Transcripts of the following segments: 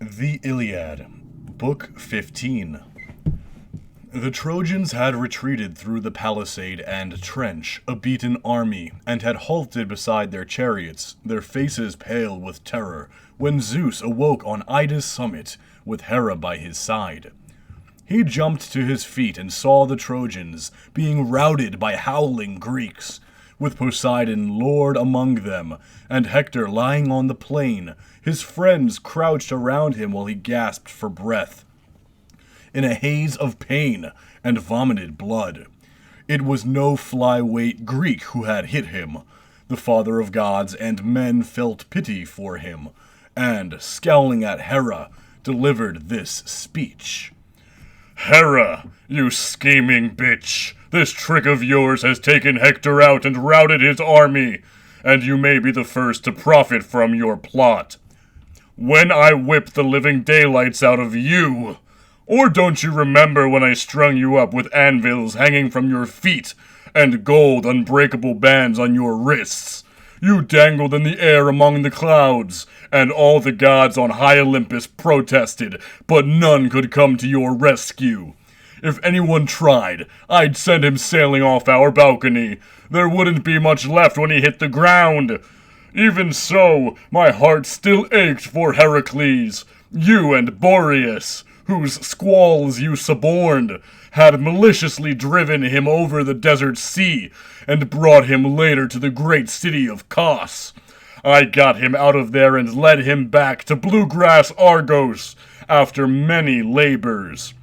The Iliad, Book 15. The Trojans had retreated through the palisade and trench, a beaten army, and had halted beside their chariots, their faces pale with terror, when Zeus awoke on Ida's summit, with Hera by his side. He jumped to his feet and saw the Trojans being routed by howling Greeks, with Poseidon lord among them, and Hector lying on the plain, his friends crouched around him while he gasped for breath, in a haze of pain and vomited blood. It was no flyweight Greek who had hit him. The father of gods and men felt pity for him, and, scowling at Hera, delivered this speech. "Hera, you scheming bitch! This trick of yours has taken Hector out and routed his army, and you may be the first to profit from your plot. When I whipped the living daylights out of you, or don't you remember when I strung you up with anvils hanging from your feet and gold unbreakable bands on your wrists? You dangled in the air among the clouds, and all the gods on high Olympus protested, but none could come to your rescue. If anyone tried, I'd send him sailing off our balcony. There wouldn't be much left when he hit the ground. Even so, my heart still ached for Heracles, you and Boreas, whose squalls you suborned, had maliciously driven him over the desert sea, and brought him later to the great city of Kos. I got him out of there and led him back to bluegrass Argos, after many labors.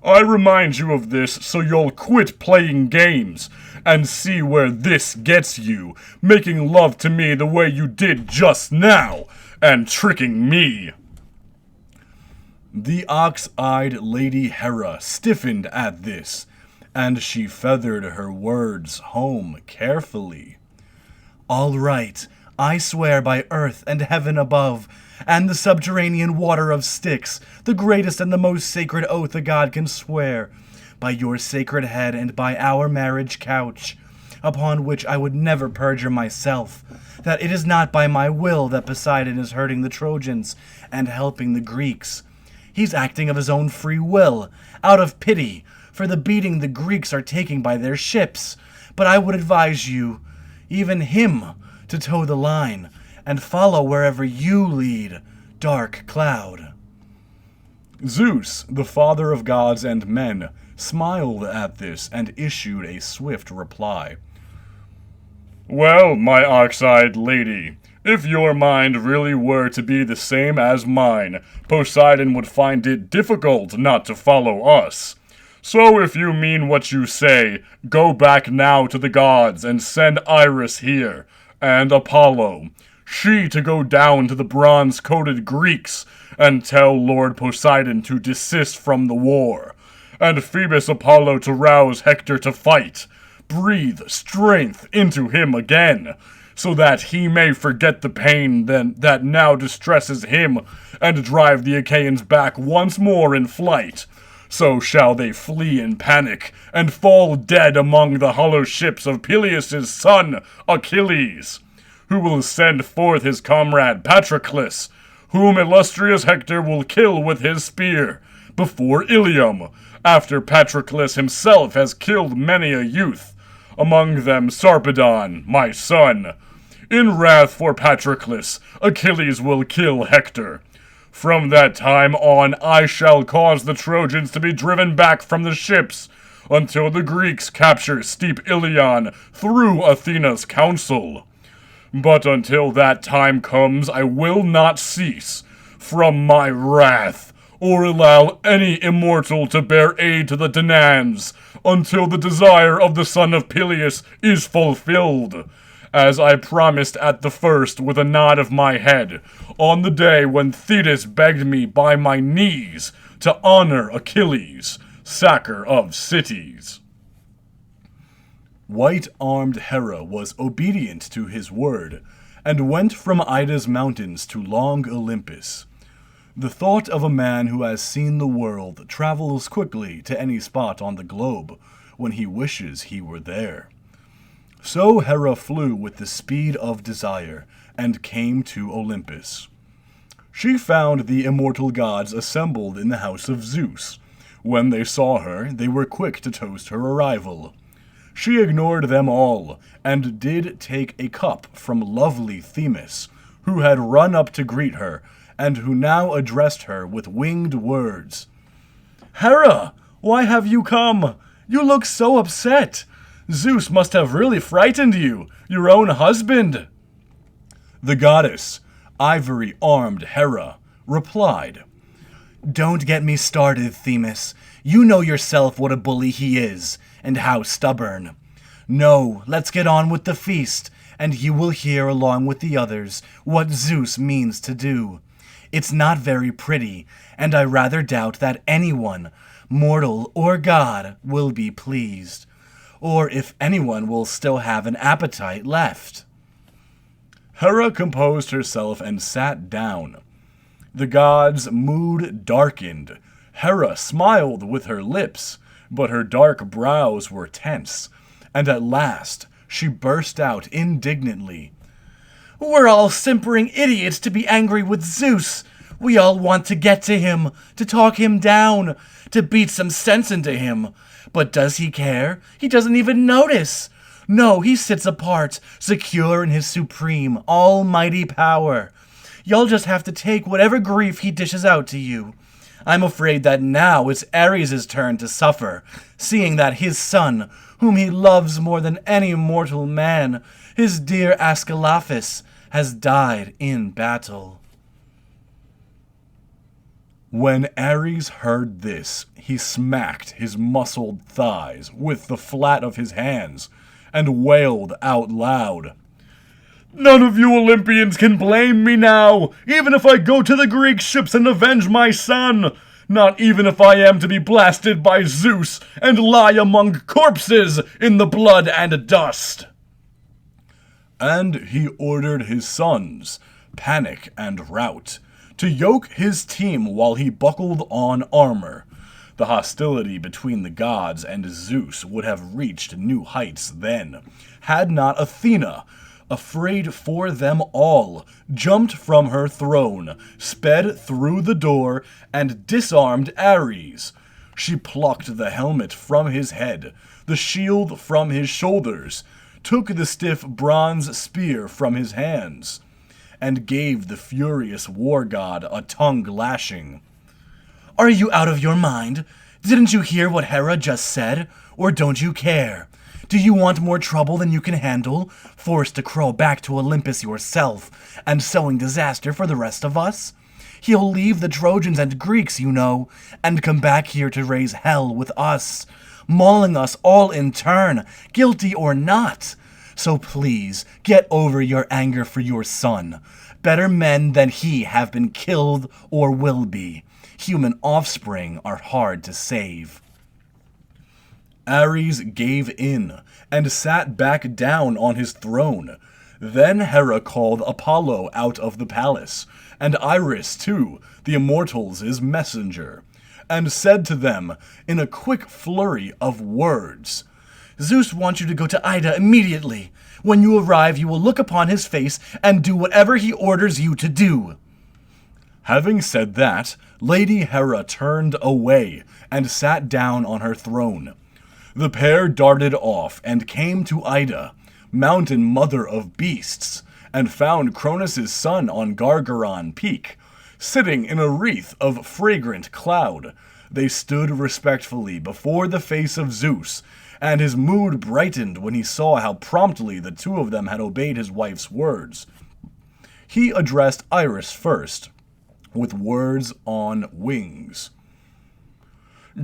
I remind you of this so you'll quit playing games, and see where this gets you, making love to me the way you did just now, and tricking me." The ox-eyed Lady Hera stiffened at this, and she feathered her words home carefully. "All right, I swear by earth and heaven above, and the subterranean water of Styx, the greatest and the most sacred oath a god can swear, by your sacred head and by our marriage couch, upon which I would never perjure myself, that it is not by my will that Poseidon is hurting the Trojans and helping the Greeks. He's acting of his own free will, out of pity, for the beating the Greeks are taking by their ships. But I would advise you, even him, to toe the line, and follow wherever you lead, dark cloud." Zeus, the father of gods and men, smiled at this and issued a swift reply. "Well, my ox-eyed lady, if your mind really were to be the same as mine, Poseidon would find it difficult not to follow us. So if you mean what you say, go back now to the gods and send Iris here, and Apollo, she to go down to the bronze-coated Greeks and tell Lord Poseidon to desist from the war, and Phoebus Apollo to rouse Hector to fight, breathe strength into him again, so that he may forget the pain that now distresses him, and drive the Achaeans back once more in flight. So shall they flee in panic, and fall dead among the hollow ships of Peleus' son, Achilles, who will send forth his comrade Patroclus, whom illustrious Hector will kill with his spear, before Ilium, after Patroclus himself has killed many a youth, among them Sarpedon, my son. In wrath for Patroclus, Achilles will kill Hector. From that time on, I shall cause the Trojans to be driven back from the ships, until the Greeks capture steep Ilion through Athena's counsel. But until that time comes, I will not cease from my wrath, or allow any immortal to bear aid to the Danaans, until the desire of the son of Peleus is fulfilled, as I promised at the first with a nod of my head, on the day when Thetis begged me by my knees to honor Achilles, sacker of cities." White-armed Hera was obedient to his word, and went from Ida's mountains to long Olympus. The thought of a man who has seen the world travels quickly to any spot on the globe when he wishes he were there. So Hera flew with the speed of desire, and came to Olympus. She found the immortal gods assembled in the house of Zeus. When they saw her, they were quick to toast her arrival. She ignored them all, and did take a cup from lovely Themis, who had run up to greet her, and who now addressed her with winged words. "Hera, why have you come? You look so upset. Zeus must have really frightened you, your own husband." The goddess, ivory-armed Hera, replied, "Don't get me started, Themis. You know yourself what a bully he is, and how stubborn. No, let's get on with the feast, and you will hear along with the others what Zeus means to do. It's not very pretty, and I rather doubt that anyone, mortal or god, will be pleased, or if anyone will still have an appetite left." Hera composed herself and sat down. The gods' mood darkened. Hera smiled with her lips, but her dark brows were tense, and at last she burst out indignantly. "We're all simpering idiots to be angry with Zeus. We all want to get to him, to talk him down, to beat some sense into him. But does he care? He doesn't even notice. No, he sits apart, secure in his supreme, almighty power. Y'all just have to take whatever grief he dishes out to you. I'm afraid that now it's Ares' turn to suffer, seeing that his son, whom he loves more than any mortal man, his dear Ascalaphus, has died in battle." When Ares heard this, he smacked his muscled thighs with the flat of his hands, and wailed out loud, "None of you Olympians can blame me now, even if I go to the Greek ships and avenge my son. Not even if I am to be blasted by Zeus and lie among corpses in the blood and dust." And he ordered his sons, Panic and Rout, to yoke his team while he buckled on armor. The hostility between the gods and Zeus would have reached new heights then, had not Athena, afraid for them all, jumped from her throne, sped through the door, and disarmed Ares. She plucked the helmet from his head, the shield from his shoulders, took the stiff bronze spear from his hands, and gave the furious war god a tongue lashing. "Are you out of your mind? Didn't you hear what Hera just said? Or don't you care? Do you want more trouble than you can handle, forced to crawl back to Olympus yourself, and sowing disaster for the rest of us? He'll leave the Trojans and Greeks, you know, and come back here to raise hell with us, mauling us all in turn, guilty or not. So please, get over your anger for your son. Better men than he have been killed or will be. Human offspring are hard to save." Ares gave in, and sat back down on his throne. Then Hera called Apollo out of the palace, and Iris too, the immortals' messenger, and said to them, in a quick flurry of words, "Zeus wants you to go to Ida immediately. When you arrive, you will look upon his face and do whatever he orders you to do." Having said that, Lady Hera turned away and sat down on her throne. The pair darted off and came to Ida, mountain mother of beasts, and found Cronus' son on Gargaron Peak, sitting in a wreath of fragrant cloud. They stood respectfully before the face of Zeus, and his mood brightened when he saw how promptly the two of them had obeyed his wife's words. He addressed Iris first, with words on wings.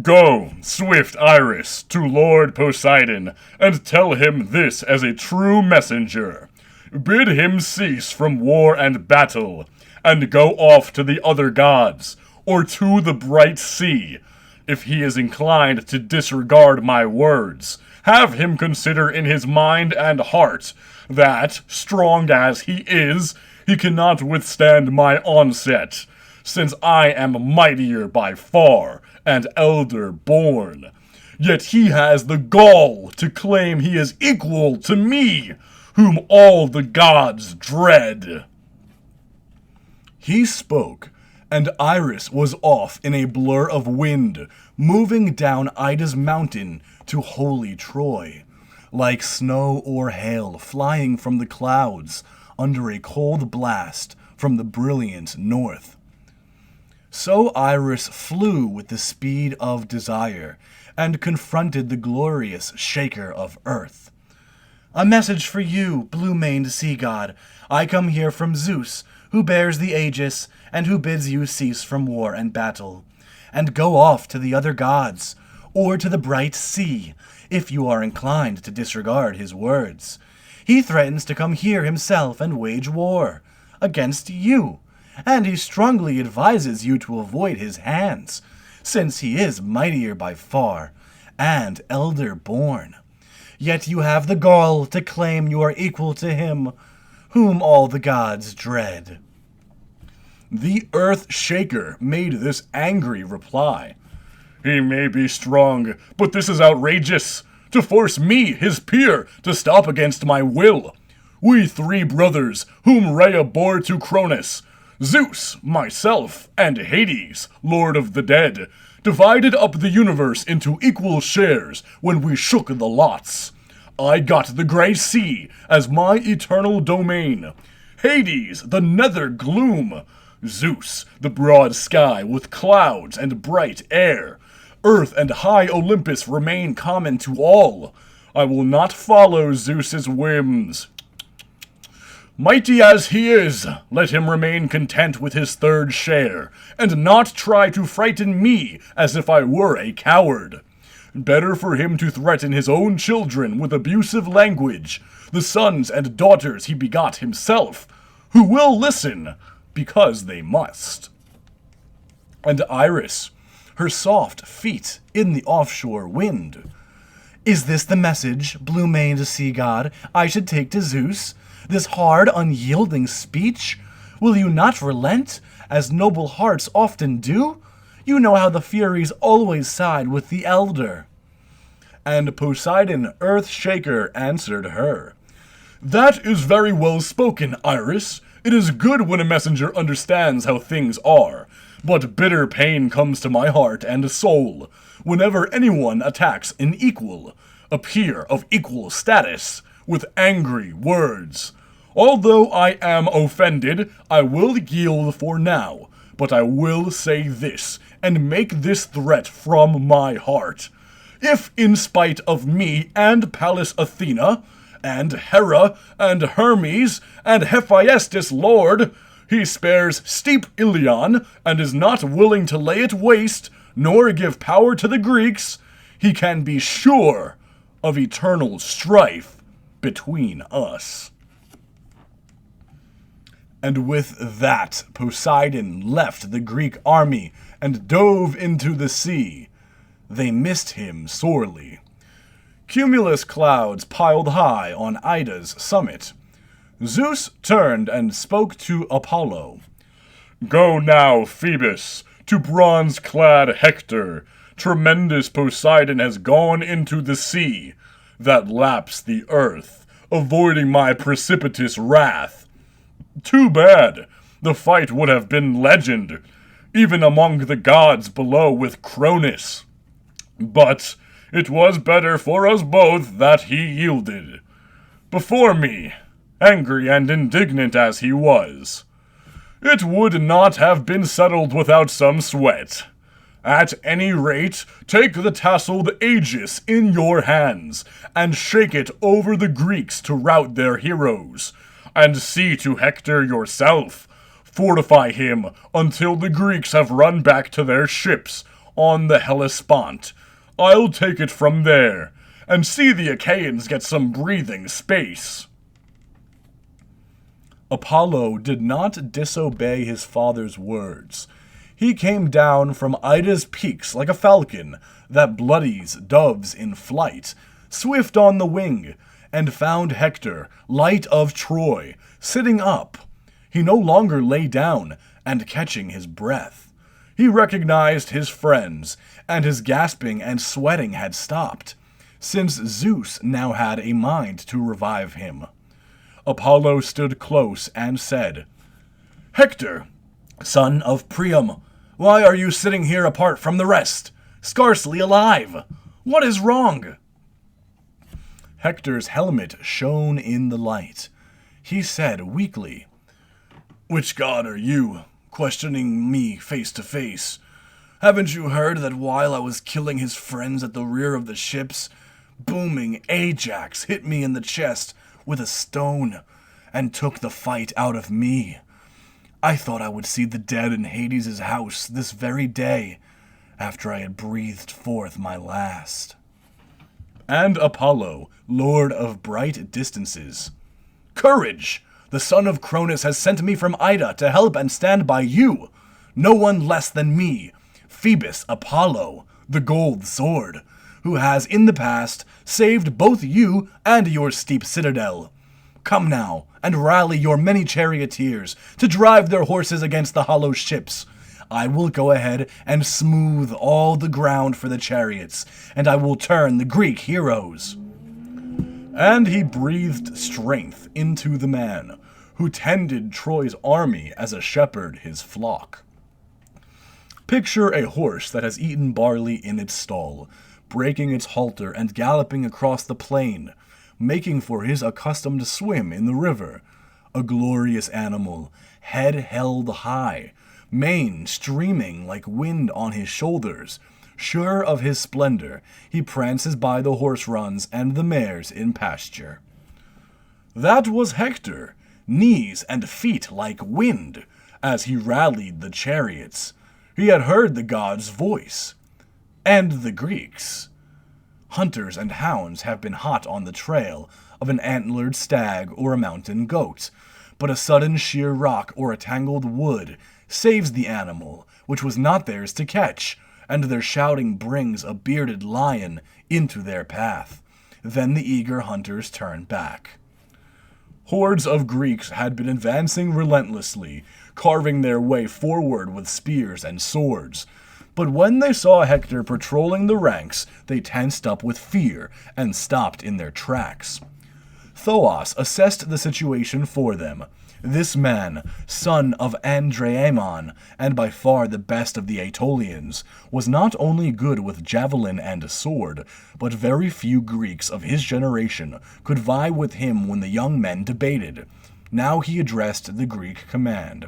"Go, swift Iris, to Lord Poseidon, and tell him this as a true messenger. Bid him cease from war and battle, and go off to the other gods, or to the bright sea. If he is inclined to disregard my words, have him consider in his mind and heart that, strong as he is, he cannot withstand my onset, since I am mightier by far, and elder born. Yet he has the gall to claim he is equal to me, whom all the gods dread." He spoke, and Iris was off in a blur of wind, moving down Ida's mountain to holy Troy, like snow or hail flying from the clouds under a cold blast from the brilliant north. So Iris flew with the speed of desire, and confronted the glorious shaker of earth. "A message for you, blue-maned sea god. I come here from Zeus, who bears the aegis, and who bids you cease from war and battle, and go off to the other gods, or to the bright sea, if you are inclined to disregard his words. He threatens to come here himself and wage war against you, and he strongly advises you to avoid his hands, since he is mightier by far, and elder born. Yet you have the gall to claim you are equal to him, whom all the gods dread." The Earth Shaker made this angry reply. "He may be strong, but this is outrageous, to force me, his peer, to stop against my will. We 3 brothers, whom Rhea bore to Cronus, Zeus, myself, and Hades, lord of the dead, divided up the universe into equal shares when we shook the lots. I got the gray sea as my eternal domain, Hades, the nether gloom, Zeus, the broad sky with clouds and bright air. Earth and high Olympus remain common to all. I will not follow Zeus's whims. Mighty as he is, let him remain content with his 3rd share, and not try to frighten me as if I were a coward. Better for him to threaten his own children with abusive language, the sons and daughters he begot himself, who will listen, because they must." And Iris, her soft feet in the offshore wind. "Is this the message, blue-maned sea god, I should take to Zeus? This hard, unyielding speech? Will you not relent, as noble hearts often do? You know how the Furies always side with the elder." And Poseidon, Earth Shaker, answered her, "That is very well spoken, Iris. It is good when a messenger understands how things are, but bitter pain comes to my heart and soul whenever anyone attacks an equal, a peer of equal status, with angry words. Although I am offended, I will yield for now, but I will say this, and make this threat from my heart. If, in spite of me and Pallas Athena, and Hera, and Hermes, and Hephaestus Lord, he spares steep Ilion, and is not willing to lay it waste, nor give power to the Greeks, he can be sure of eternal strife between us." And with that, Poseidon left the Greek army and dove into the sea. They missed him sorely. Cumulus clouds piled high on Ida's summit. Zeus turned and spoke to Apollo. "Go now, Phoebus, to bronze-clad Hector. Tremendous Poseidon has gone into the sea that laps the earth, avoiding my precipitous wrath. Too bad. The fight would have been legend, even among the gods below with Cronus. But it was better for us both that he yielded. Before me, angry and indignant as he was, it would not have been settled without some sweat. At any rate, take the tasseled aegis in your hands, and shake it over the Greeks to rout their heroes, and see to Hector yourself. Fortify him until the Greeks have run back to their ships on the Hellespont. I'll take it from there, and see the Achaeans get some breathing space." Apollo did not disobey his father's words. He came down from Ida's peaks like a falcon that bloodies doves in flight, swift on the wing, and found Hector, light of Troy, sitting up. He no longer lay down and catching his breath. He recognized his friends, and his gasping and sweating had stopped, since Zeus now had a mind to revive him. Apollo stood close and said, "Hector, Son of Priam, why are you sitting here apart from the rest, scarcely alive? What is wrong?" Hector's helmet shone in the light. He said weakly, "Which god are you, questioning me face to face? Haven't you heard that while I was killing his friends at the rear of the ships, booming Ajax hit me in the chest with a stone and took the fight out of me? I thought I would see the dead in Hades' house this very day, after I had breathed forth my last." And Apollo, lord of bright distances, "Courage! The son of Cronus has sent me from Ida to help and stand by you. No one less than me, Phoebus Apollo, the gold sword, who has in the past saved both you and your steep citadel. Come now, and rally your many charioteers to drive their horses against the hollow ships. I will go ahead and smooth all the ground for the chariots, and I will turn the Greek heroes." And he breathed strength into the man, who tended Troy's army as a shepherd his flock. Picture a horse that has eaten barley in its stall, breaking its halter and galloping across the plain, making for his accustomed swim in the river. A glorious animal, head held high, mane streaming like wind on his shoulders. Sure of his splendor, he prances by the horse runs and the mares in pasture. That was Hector, knees and feet like wind, as he rallied the chariots. He had heard the god's voice. And the Greeks. Hunters and hounds have been hot on the trail of an antlered stag or a mountain goat, but a sudden sheer rock or a tangled wood saves the animal, which was not theirs to catch, and their shouting brings a bearded lion into their path. Then the eager hunters turn back. Hordes of Greeks had been advancing relentlessly, carving their way forward with spears and swords. But when they saw Hector patrolling the ranks, they tensed up with fear and stopped in their tracks. Thoas assessed the situation for them. This man, son of Andraemon, and by far the best of the Aetolians, was not only good with javelin and sword, but very few Greeks of his generation could vie with him when the young men debated. Now he addressed the Greek command.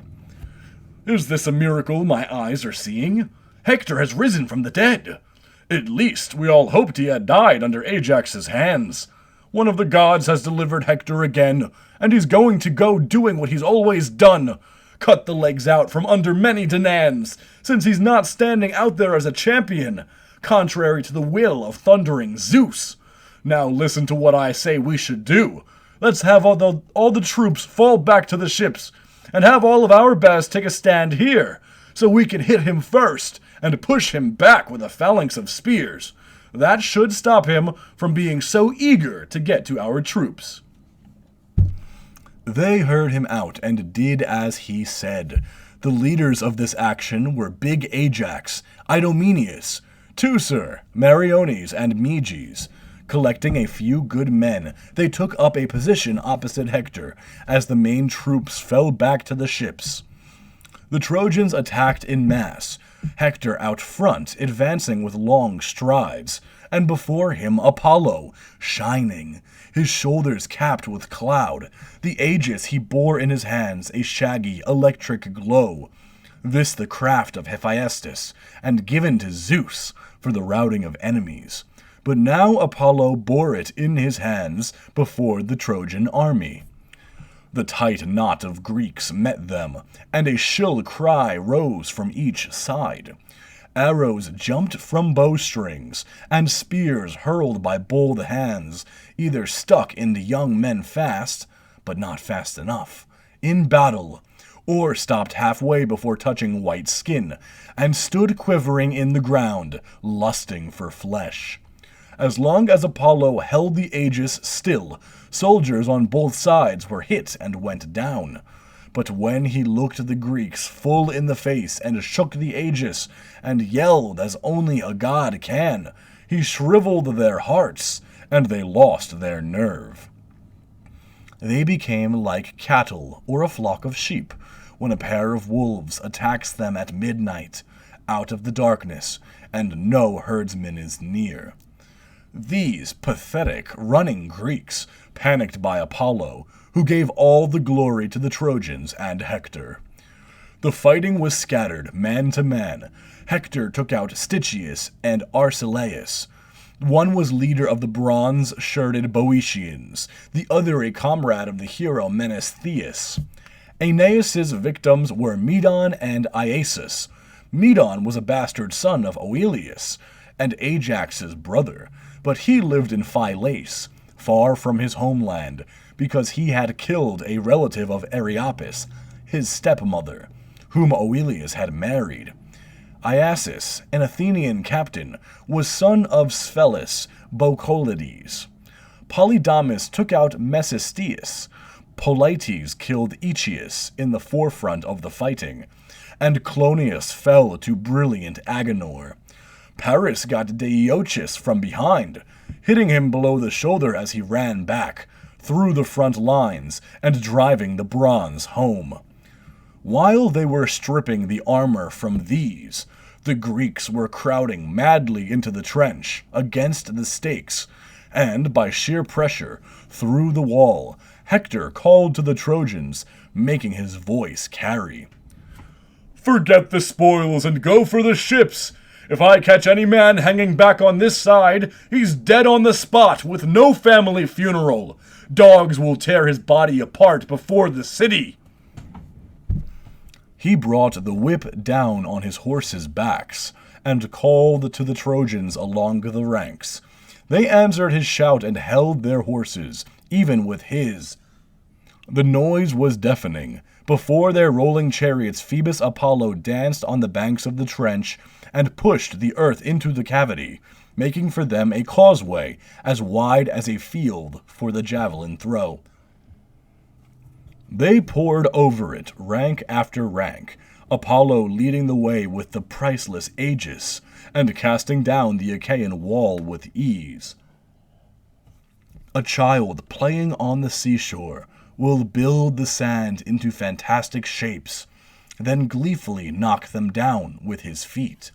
"Is this a miracle my eyes are seeing? Hector has risen from the dead. At least we all hoped he had died under Ajax's hands. One of the gods has delivered Hector again, and he's going to go doing what he's always done. Cut the legs out from under many Danaans, since he's not standing out there as a champion, contrary to the will of thundering Zeus. Now listen to what I say we should do. Let's have all the troops fall back to the ships, and have all of our best take a stand here, so we can hit him first and push him back with a phalanx of spears. That should stop him from being so eager to get to our troops." They heard him out and did as he said. The leaders of this action were big Ajax, Idomeneus, Teucer, Meriones, and Meges. Collecting a few good men, they took up a position opposite Hector, as the main troops fell back to the ships. The Trojans attacked in mass, Hector out front, advancing with long strides, and before him Apollo, shining, his shoulders capped with cloud, the aegis he bore in his hands a shaggy, electric glow. This the craft of Hephaestus, and given to Zeus for the routing of enemies. But now Apollo bore it in his hands before the Trojan army. The tight knot of Greeks met them, and a shrill cry rose from each side. Arrows jumped from bowstrings, and spears hurled by bold hands either stuck into young men fast, but not fast enough, in battle, or stopped halfway before touching white skin, and stood quivering in the ground, lusting for flesh. As long as Apollo held the aegis still, soldiers on both sides were hit and went down. But when he looked the Greeks full in the face and shook the aegis and yelled as only a god can, he shriveled their hearts, and they lost their nerve. They became like cattle or a flock of sheep, when a pair of wolves attacks them at midnight, out of the darkness, and no herdsman is near. These pathetic, running Greeks panicked by Apollo, who gave all the glory to the Trojans and Hector. The fighting was scattered, man to man. Hector took out Stichius and Arcelaus. One was leader of the bronze-shirted Boeotians, the other a comrade of the hero Menestheus. Aeneas's victims were Medon and Iasus. Medon was a bastard son of Oileus and Ajax's brother, but he lived in Phylace, far from his homeland, because he had killed a relative of Areopis, his stepmother, whom Oileus had married. Iasus, an Athenian captain, was son of Sphelus Bocolides. Polydamas took out Mecisteus. Polites killed Echius in the forefront of the fighting, and Clonius fell to brilliant Agenor. Paris got Deiochus from behind, hitting him below the shoulder as he ran back, through the front lines, and driving the bronze home. While they were stripping the armor from these, the Greeks were crowding madly into the trench, against the stakes, and by sheer pressure, through the wall, Hector called to the Trojans, making his voice carry. "Forget the spoils and go for the ships! If I catch any man hanging back on this side, he's dead on the spot with no family funeral. Dogs will tear his body apart before the city." He brought the whip down on his horses' backs, and called to the Trojans along the ranks. They answered his shout and held their horses, even with his. The noise was deafening. Before their rolling chariots, Phoebus Apollo danced on the banks of the trench and pushed the earth into the cavity, making for them a causeway as wide as a field for the javelin throw. They poured over it, rank after rank, Apollo leading the way with the priceless Aegis, and casting down the Achaean wall with ease. A child playing on the seashore will build the sand into fantastic shapes, then gleefully knock them down with his feet.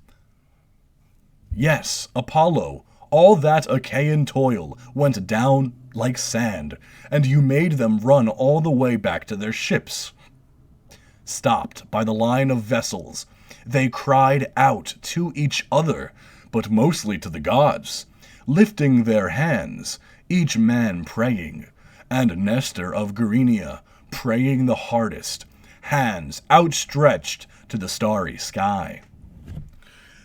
Yes, Apollo, all that Achaean toil went down like sand, and you made them run all the way back to their ships. Stopped by the line of vessels, they cried out to each other, but mostly to the gods, lifting their hands, each man praying, and Nestor of Gerenia praying the hardest, hands outstretched to the starry sky.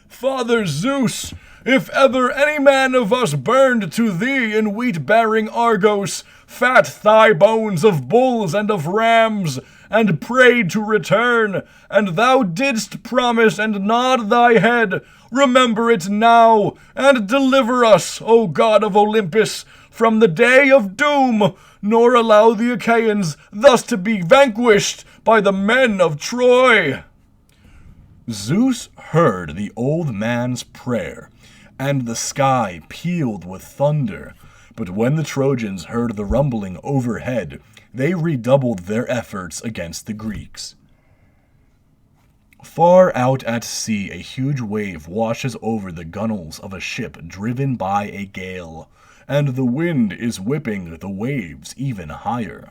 "Father Zeus, if ever any man of us burned to thee in wheat-bearing Argos, fat thigh bones of bulls and of rams, and prayed to return, and thou didst promise and nod thy head, remember it now, and deliver us, O God of Olympus, from the day of doom, nor allow the Achaeans thus to be vanquished by the men of Troy." Zeus heard the old man's prayer, and the sky pealed with thunder. But when the Trojans heard the rumbling overhead, they redoubled their efforts against the Greeks. Far out at sea, a huge wave washes over the gunwales of a ship driven by a gale, and the wind is whipping the waves even higher.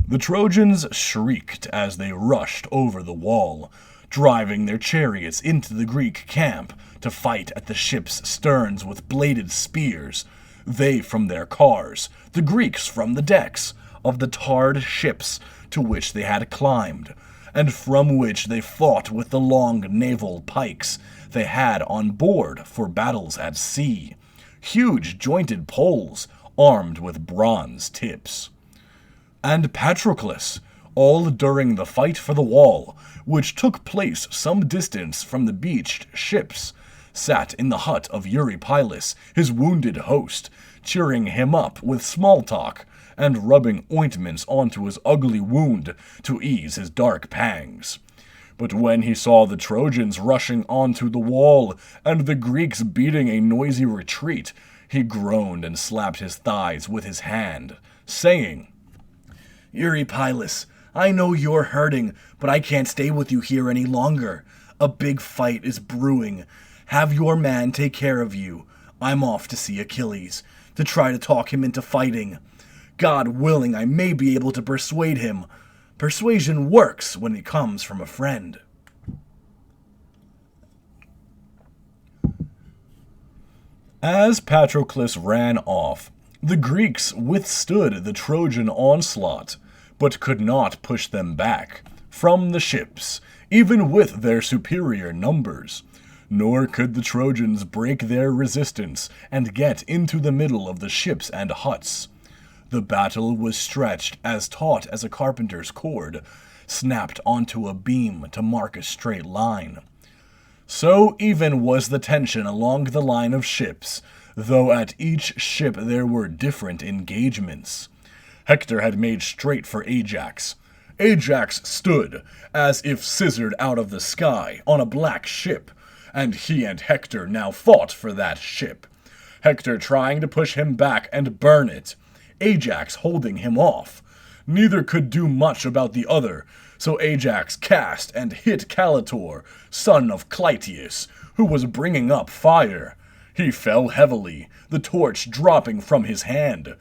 The Trojans shrieked as they rushed over the wall, driving their chariots into the Greek camp to fight at the ship's sterns with bladed spears, they from their cars, the Greeks from the decks of the tarred ships to which they had climbed, and from which they fought with the long naval pikes they had on board for battles at sea, huge jointed poles armed with bronze tips. And Patroclus, all during the fight for the wall, which took place some distance from the beached ships, sat in the hut of Eurypylus, his wounded host, cheering him up with small talk, and rubbing ointments onto his ugly wound to ease his dark pangs. But when he saw the Trojans rushing onto the wall, and the Greeks beating a noisy retreat, he groaned and slapped his thighs with his hand, saying, "Eurypylus, I know you're hurting, but I can't stay with you here any longer. A big fight is brewing. Have your man take care of you. I'm off to see Achilles, to try to talk him into fighting. God willing, I may be able to persuade him. Persuasion works when it comes from a friend. As Patroclus ran off, the Greeks withstood the Trojan onslaught, but could not push them back from the ships, even with their superior numbers. Nor could the Trojans break their resistance and get into the middle of the ships and huts. The battle was stretched as taut as a carpenter's cord, snapped onto a beam to mark a straight line. So even was the tension along the line of ships, though at each ship there were different engagements. Hector had made straight for Ajax. Ajax stood, as if scissored out of the sky, on a black ship, and he and Hector now fought for that ship. Hector trying to push him back and burn it, Ajax holding him off. Neither could do much about the other, so Ajax cast and hit Caletor, son of Clytius, who was bringing up fire. He fell heavily, the torch dropping from his hand.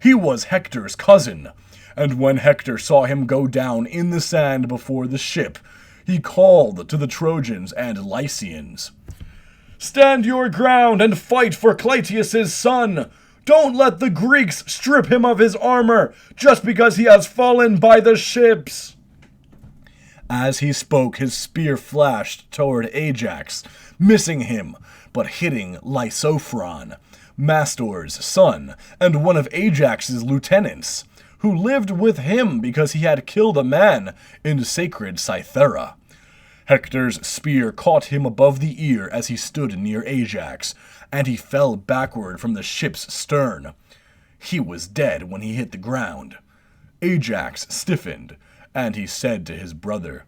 He was Hector's cousin, and when Hector saw him go down in the sand before the ship, he called to the Trojans and Lycians. "Stand your ground and fight for Clytius' son! Don't let the Greeks strip him of his armor just because he has fallen by the ships!" As he spoke, his spear flashed toward Ajax, missing him, but hitting Lysophron, Mastor's son, and one of Ajax's lieutenants, who lived with him because he had killed a man in sacred Cythera. Hector's spear caught him above the ear as he stood near Ajax, and he fell backward from the ship's stern. He was dead when he hit the ground. Ajax stiffened, and he said to his brother,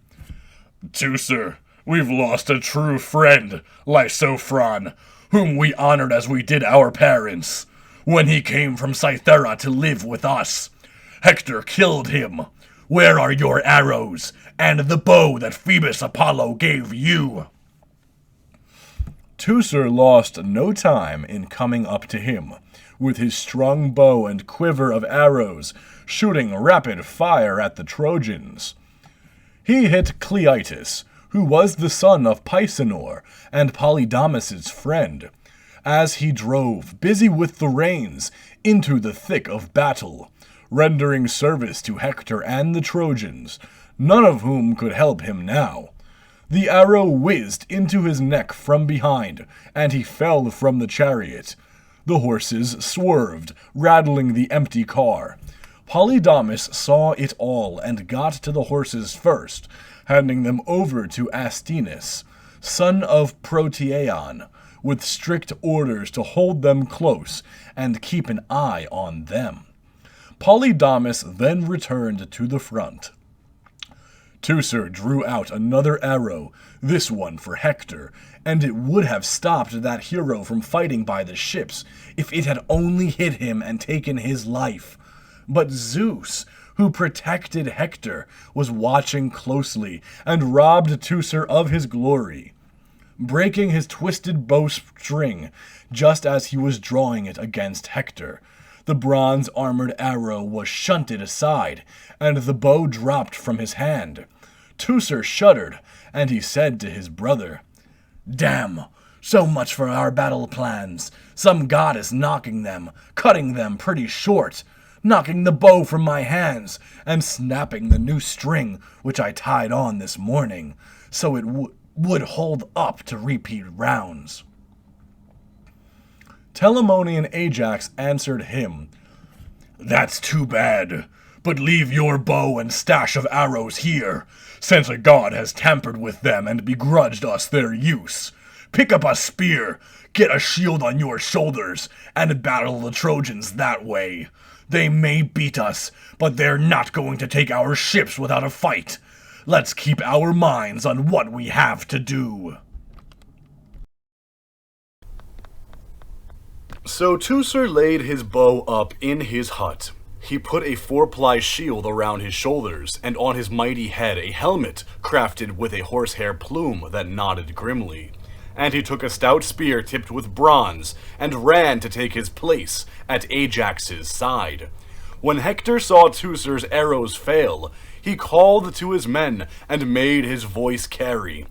"Teucer, we've lost a true friend, Lysophron, whom we honored as we did our parents, when he came from Cythera to live with us. Hector killed him. Where are your arrows, and the bow that Phoebus Apollo gave you?" Teucer lost no time in coming up to him, with his strung bow and quiver of arrows, shooting rapid fire at the Trojans. He hit Cleitus, who was the son of Pisenor and Polydamas' friend, as he drove, busy with the reins, into the thick of battle, rendering service to Hector and the Trojans, none of whom could help him now. The arrow whizzed into his neck from behind, and he fell from the chariot. The horses swerved, rattling the empty car. Polydamas saw it all and got to the horses first, handing them over to Astinus, son of Proteaon, with strict orders to hold them close and keep an eye on them. Polydamas then returned to the front. Teucer drew out another arrow, this one for Hector, and it would have stopped that hero from fighting by the ships if it had only hit him and taken his life. But Zeus, who protected Hector, was watching closely and robbed Teucer of his glory, breaking his twisted bowstring just as he was drawing it against Hector. The bronze-armored arrow was shunted aside, and the bow dropped from his hand. Teucer shuddered, and he said to his brother, "Damn, so much for our battle plans. Some god is knocking them, cutting them pretty short, knocking the bow from my hands, and snapping the new string which I tied on this morning, so it would hold up to repeat rounds." Telamonian Ajax answered him, "That's too bad, but leave your bow and stash of arrows here, since a god has tampered with them and begrudged us their use. Pick up a spear, get a shield on your shoulders, and battle the Trojans that way. They may beat us, but they're not going to take our ships without a fight. Let's keep our minds on what we have to do." So Teucer laid his bow up in his hut. He put a 4-ply shield around his shoulders, and on his mighty head a helmet crafted with a horsehair plume that nodded grimly. And he took a stout spear tipped with bronze, and ran to take his place at Ajax's side. When Hector saw Teucer's arrows fail, he called to his men and made his voice carry.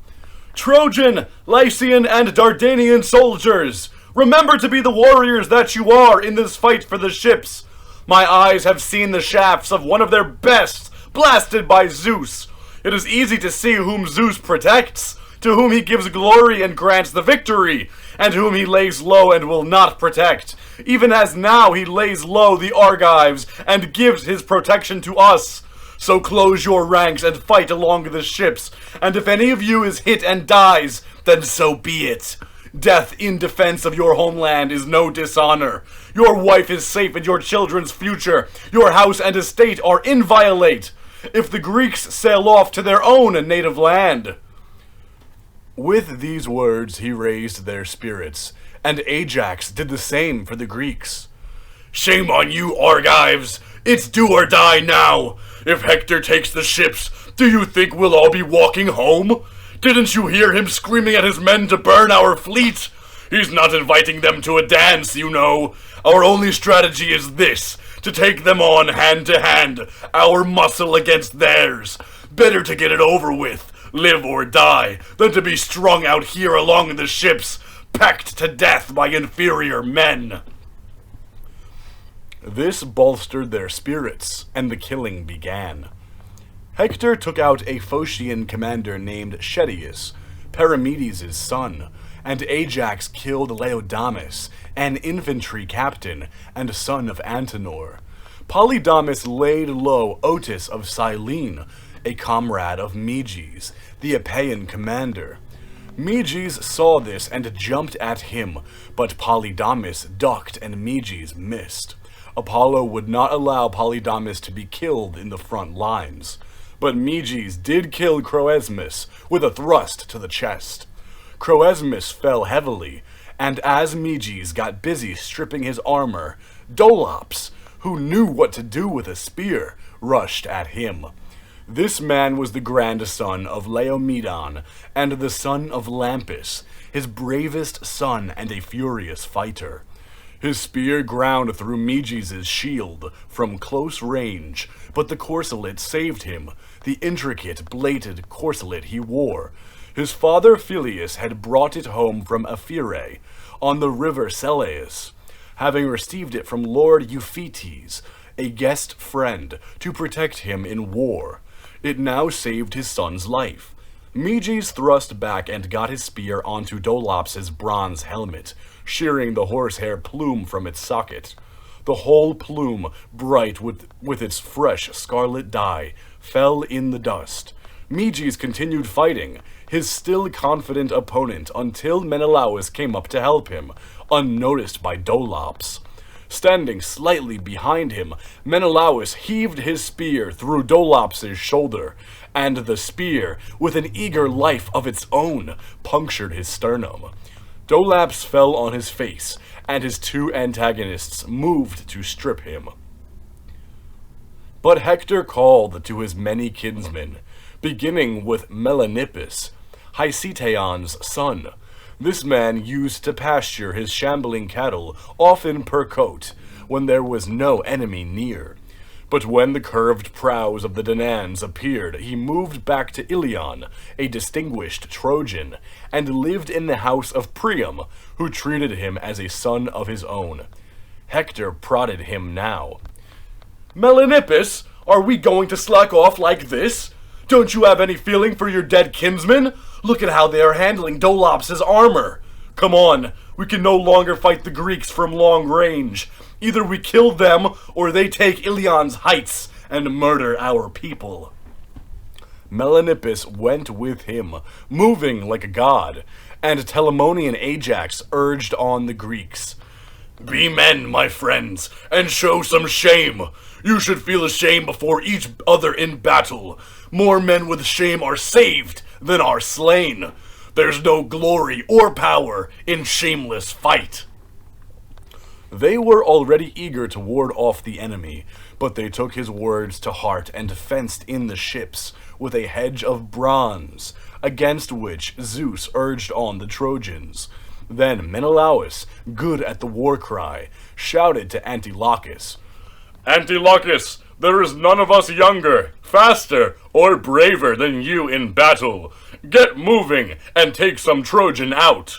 "Trojan, Lycian, and Dardanian soldiers, remember to be the warriors that you are in this fight for the ships. My eyes have seen the shafts of one of their best blasted by Zeus. It is easy to see whom Zeus protects, to whom he gives glory and grants the victory, and whom he lays low and will not protect, even as now he lays low the Argives and gives his protection to us. So close your ranks and fight along the ships, and if any of you is hit and dies, then so be it. Death in defense of your homeland is no dishonor. Your wife is safe and your children's future, your house and estate are inviolate, if the Greeks sail off to their own native land." With these words he raised their spirits, and Ajax did the same for the Greeks. "Shame on you, Argives! It's do or die now! If Hector takes the ships, do you think we'll all be walking home? Didn't you hear him screaming at his men to burn our fleet? He's not inviting them to a dance, you know. Our only strategy is this, to take them on hand to hand, our muscle against theirs. Better to get it over with, live or die, than to be strung out here along the ships, pecked to death by inferior men." This bolstered their spirits, and the killing began. Hector took out a Phocian commander named Schedius, Perimedes' son, and Ajax killed Laodamas, an infantry captain and son of Antenor. Polydamas laid low Otis of Cyllene, a comrade of Meges, the Achaean commander. Meges saw this and jumped at him, but Polydamas ducked and Meges missed. Apollo would not allow Polydamas to be killed in the front lines, but Meges did kill Croesmus with a thrust to the chest. Croesmus fell heavily, and as Meges got busy stripping his armor, Dolops, who knew what to do with a spear, rushed at him. This man was the grandson of Laomedon and the son of Lampus, his bravest son and a furious fighter. His spear ground through Meges' shield from close range, but the corselet saved him, the intricate bladed corselet he wore. His father Phyleus had brought it home from Ephyrae, on the river Selleis, having received it from Lord Euphetes, a guest friend, to protect him in war. It now saved his son's life. Meges thrust back and got his spear onto Dolops' bronze helmet, shearing the horsehair plume from its socket. The whole plume, bright with its fresh scarlet dye, fell in the dust. Meges continued fighting, his still confident opponent, until Menelaus came up to help him, unnoticed by Dolops. Standing slightly behind him, Menelaus heaved his spear through Dolops' shoulder, and the spear, with an eager life of its own, punctured his sternum. Dolops fell on his face, and his two antagonists moved to strip him. But Hector called to his many kinsmen, beginning with Melanippus, Hicetaon's son. This man used to pasture his shambling cattle, often per coat, when there was no enemy near. But when the curved prows of the Danans appeared, he moved back to Ilion, a distinguished Trojan, and lived in the house of Priam, who treated him as a son of his own. Hector prodded him now. "Melanippus, are we going to slack off like this? Don't you have any feeling for your dead kinsmen? Look at how they are handling Dolops' armor. Come on, we can no longer fight the Greeks from long range. Either we kill them, or they take Ilion's heights and murder our people." Melanippus went with him, moving like a god, and Telamonian Ajax urged on the Greeks. "Be men, my friends, and show some shame. You should feel ashamed before each other in battle. More men with shame are saved than are slain. There's no glory or power in shameless fight." They were already eager to ward off the enemy, But they took his words to heart and fenced in the ships with a hedge of bronze, against which Zeus urged on the Trojans. Then Menelaus, good at the war cry, shouted to Antilochus, "Antilochus, there is none of us younger, faster, or braver than you in battle. Get moving and take some Trojan out."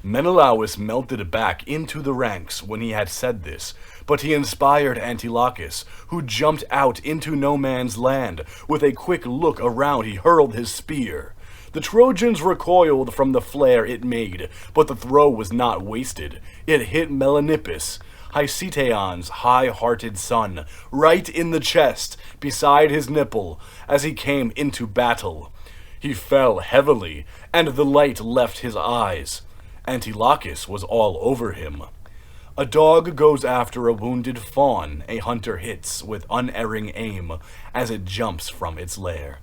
Menelaus melted back into the ranks when he had said this, but he inspired Antilochus, who jumped out into no man's land. With a quick look around, he hurled his spear. The Trojans recoiled from the flare it made, but the throw was not wasted. It hit Melanippus, Hicetaon's high-hearted son, right in the chest, beside his nipple, as he came into battle. He fell heavily, and the light left his eyes. Antilochus was all over him. A dog goes after a wounded fawn a hunter hits with unerring aim as it jumps from its lair.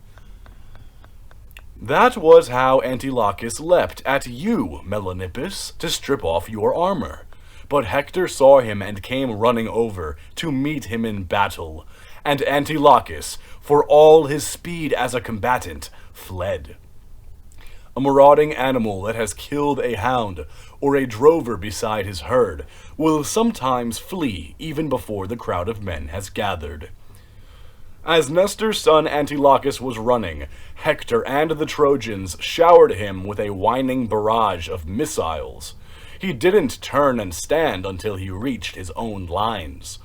That was how Antilochus leapt at you, Melanippus, to strip off your armor. But Hector saw him and came running over to meet him in battle, and Antilochus, for all his speed as a combatant, fled. A marauding animal that has killed a hound or a drover beside his herd will sometimes flee even before the crowd of men has gathered. As Nestor's son Antilochus was running, Hector and the Trojans showered him with a whining barrage of missiles. He didn't turn and stand until he reached his own lines.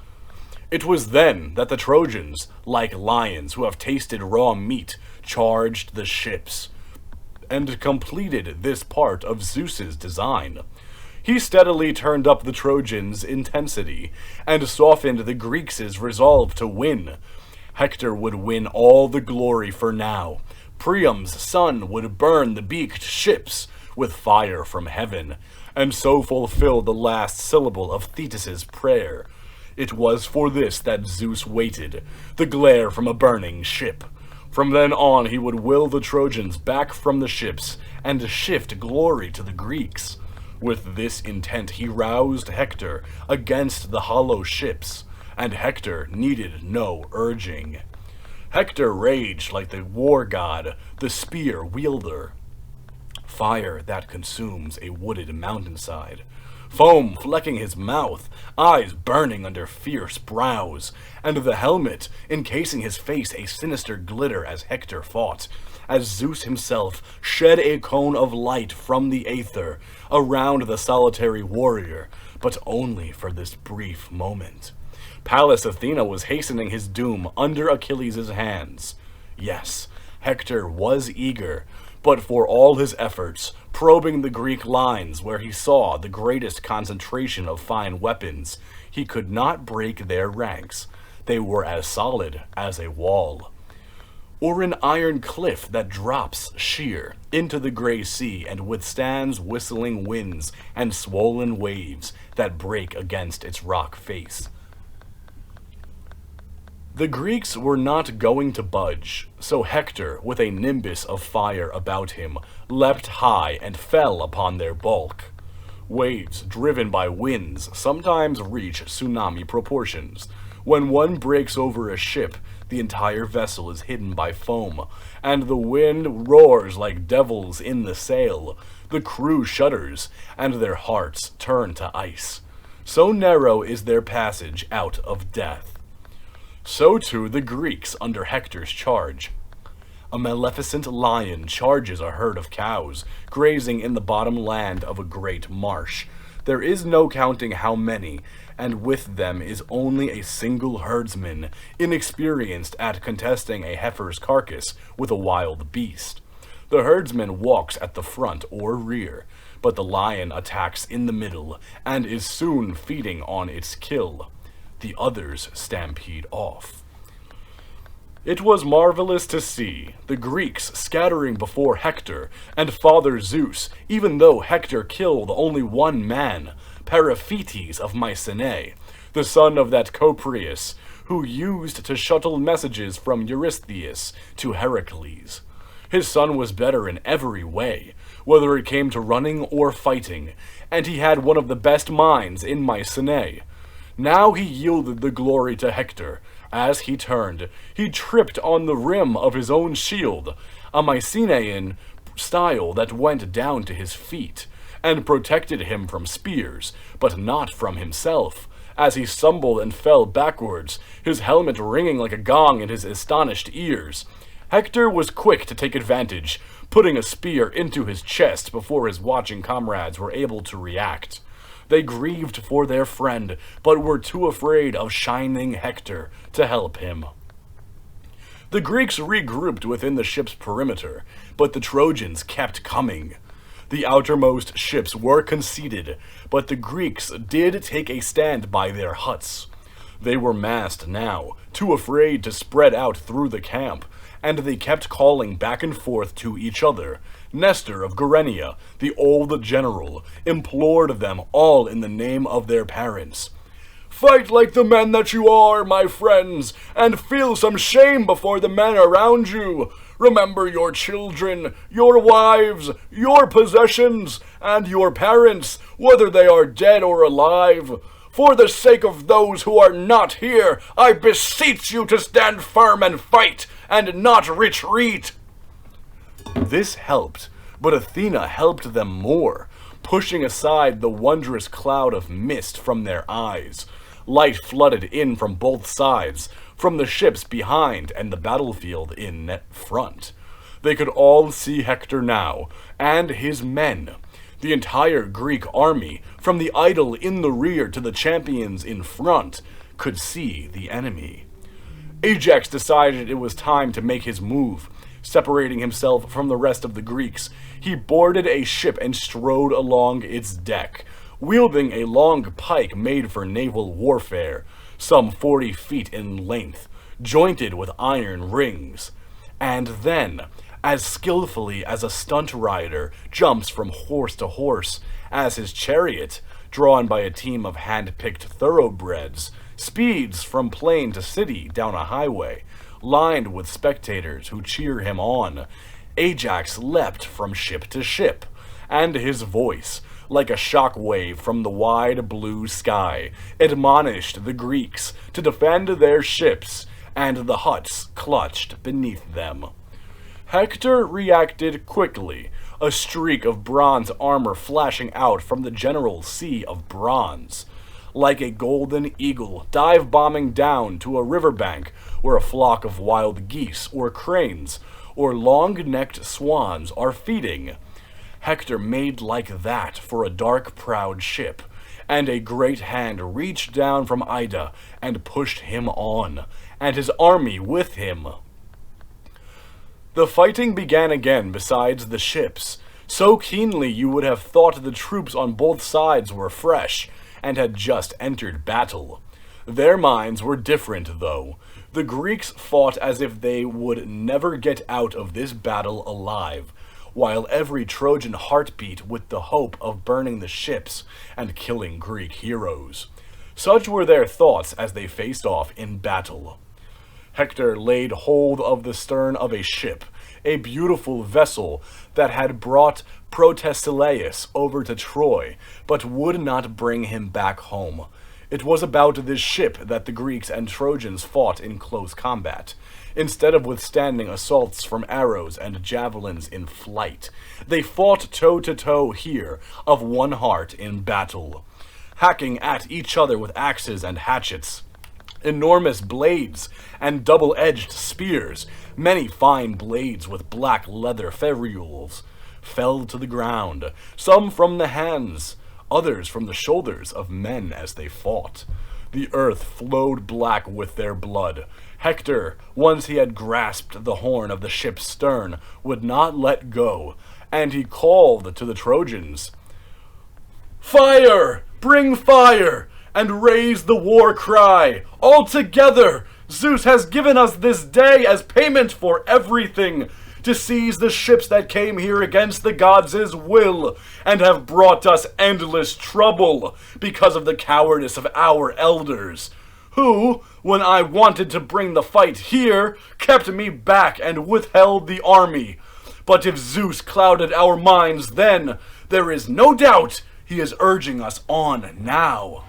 It was then that the Trojans, like lions who have tasted raw meat, charged the ships, and completed this part of Zeus's design. He steadily turned up the Trojans' intensity, and softened the Greeks' resolve to win. Hector would win all the glory for now. Priam's son would burn the beaked ships with fire from heaven, and so fulfill the last syllable of Thetis' prayer. It was for this that Zeus waited, the glare from a burning ship. From then on he would will the Trojans back from the ships and shift glory to the Greeks. With this intent he roused Hector against the hollow ships, and Hector needed no urging. Hector raged like the war god, the spear wielder. Fire that consumes a wooded mountainside. Foam flecking his mouth, eyes burning under fierce brows, and the helmet encasing his face a sinister glitter as Hector fought, as Zeus himself shed a cone of light from the aether around the solitary warrior, but only for this brief moment. Pallas Athena was hastening his doom under Achilles' hands. Yes, Hector was eager, but for all his efforts, probing the Greek lines where he saw the greatest concentration of fine weapons, he could not break their ranks. They were as solid as a wall, or an iron cliff that drops sheer into the gray sea and withstands whistling winds and swollen waves that break against its rock face. The Greeks were not going to budge, so Hector, with a nimbus of fire about him, leapt high and fell upon their bulk. Waves driven by winds sometimes reach tsunami proportions. When one breaks over a ship, the entire vessel is hidden by foam, and the wind roars like devils in the sail. The crew shudders, and their hearts turn to ice. So narrow is their passage out of death. So too the Greeks under Hector's charge. A maleficent lion charges a herd of cows, grazing in the bottom land of a great marsh. There is no counting how many, and with them is only a single herdsman, inexperienced at contesting a heifer's carcass with a wild beast. The herdsman walks at the front or rear, but the lion attacks in the middle, and is soon feeding on its kill. The others stampede off. It was marvelous to see the Greeks scattering before Hector and Father Zeus, even though Hector killed only one man, Periphetes of Mycenae, the son of that Copreus, who used to shuttle messages from Eurystheus to Heracles. His son was better in every way, whether it came to running or fighting, and he had one of the best minds in Mycenae. Now he yielded the glory to Hector. As he turned, he tripped on the rim of his own shield, a Mycenaean style that went down to his feet, and protected him from spears, but not from himself. As he stumbled and fell backwards, his helmet ringing like a gong in his astonished ears, Hector was quick to take advantage, putting a spear into his chest before his watching comrades were able to react. They grieved for their friend, but were too afraid of shining Hector to help him. The Greeks regrouped within the ship's perimeter, but the Trojans kept coming. The outermost ships were conceded, but the Greeks did take a stand by their huts. They were massed now, too afraid to spread out through the camp, and they kept calling back and forth to each other. Nestor of Gerenia, the old general, implored them all in the name of their parents. "Fight like the men that you are, my friends, and feel some shame before the men around you. Remember your children, your wives, your possessions, and your parents, whether they are dead or alive. For the sake of those who are not here, I beseech you to stand firm and fight, and not retreat." This helped, but Athena helped them more, pushing aside the wondrous cloud of mist from their eyes. Light flooded in from both sides, from the ships behind and the battlefield in front. They could all see Hector now, and his men. The entire Greek army, from the idol in the rear to the champions in front, could see the enemy. Ajax decided it was time to make his move. Separating himself from the rest of the Greeks, he boarded a ship and strode along its deck, wielding a long pike made for naval warfare, some 40 feet in length, jointed with iron rings. And then, as skillfully as a stunt rider jumps from horse to horse, as his chariot, drawn by a team of hand-picked thoroughbreds, speeds from plain to city down a highway, lined with spectators who cheer him on, Ajax leapt from ship to ship, and his voice, like a shock wave from the wide blue sky, admonished the Greeks to defend their ships and the huts clutched beneath them. Hector reacted quickly, a streak of bronze armor flashing out from the general sea of bronze. Like a golden eagle dive-bombing down to a riverbank where a flock of wild geese or cranes or long-necked swans are feeding. Hector made like that for a dark, proud ship, and a great hand reached down from Ida and pushed him on, and his army with him. The fighting began again besides the ships, so keenly you would have thought the troops on both sides were fresh, and had just entered battle. Their minds were different, though. The Greeks fought as if they would never get out of this battle alive, while every Trojan heart beat with the hope of burning the ships and killing Greek heroes. Such were their thoughts as they faced off in battle. Hector laid hold of the stern of a ship, a beautiful vessel that had brought Protesilaus over to Troy, but would not bring him back home. It was about this ship that the Greeks and Trojans fought in close combat. Instead of withstanding assaults from arrows and javelins in flight, they fought toe-to-toe here, of one heart in battle, hacking at each other with axes and hatchets, enormous blades and double-edged spears. Many fine blades with black leather ferules fell to the ground, some from the hands, others from the shoulders of men as they fought. The earth flowed black with their blood. Hector, once he had grasped the horn of the ship's stern, would not let go, and he called to the Trojans, "Fire! Bring fire! And raise the war cry! All together! Zeus has given us this day as payment for everything, to seize the ships that came here against the gods' will, and have brought us endless trouble because of the cowardice of our elders, who, when I wanted to bring the fight here, kept me back and withheld the army. But if Zeus clouded our minds then, there is no doubt he is urging us on now."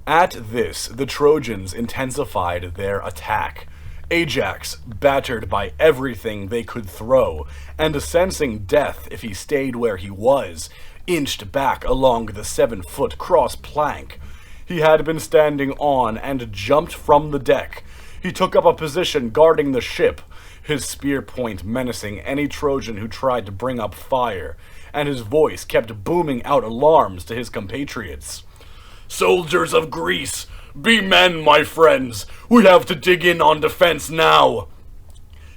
At this, the Trojans intensified their attack. Ajax, battered by everything they could throw, and sensing death if he stayed where he was, inched back along the 7-foot cross plank. He had been standing on and jumped from the deck. He took up a position guarding the ship, his spear point menacing any Trojan who tried to bring up fire, and his voice kept booming out alarms to his compatriots. "Soldiers of Greece, be men, my friends. We have to dig in on defense now.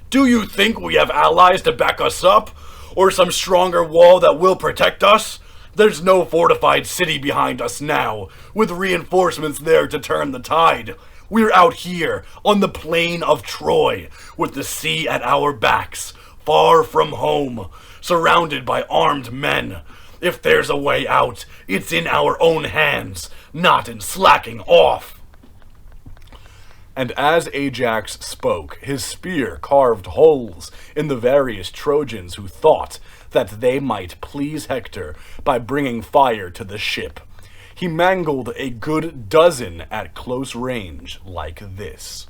Do you think we have allies to back us up? Or some stronger wall that will protect us? There's no fortified city behind us now, with reinforcements there to turn the tide. We're out here, on the plain of Troy, with the sea at our backs, far from home, surrounded by armed men. If there's a way out, it's in our own hands, not in slacking off." And as Ajax spoke, his spear carved holes in the various Trojans who thought that they might please Hector by bringing fire to the ship. He mangled a good dozen at close range like this.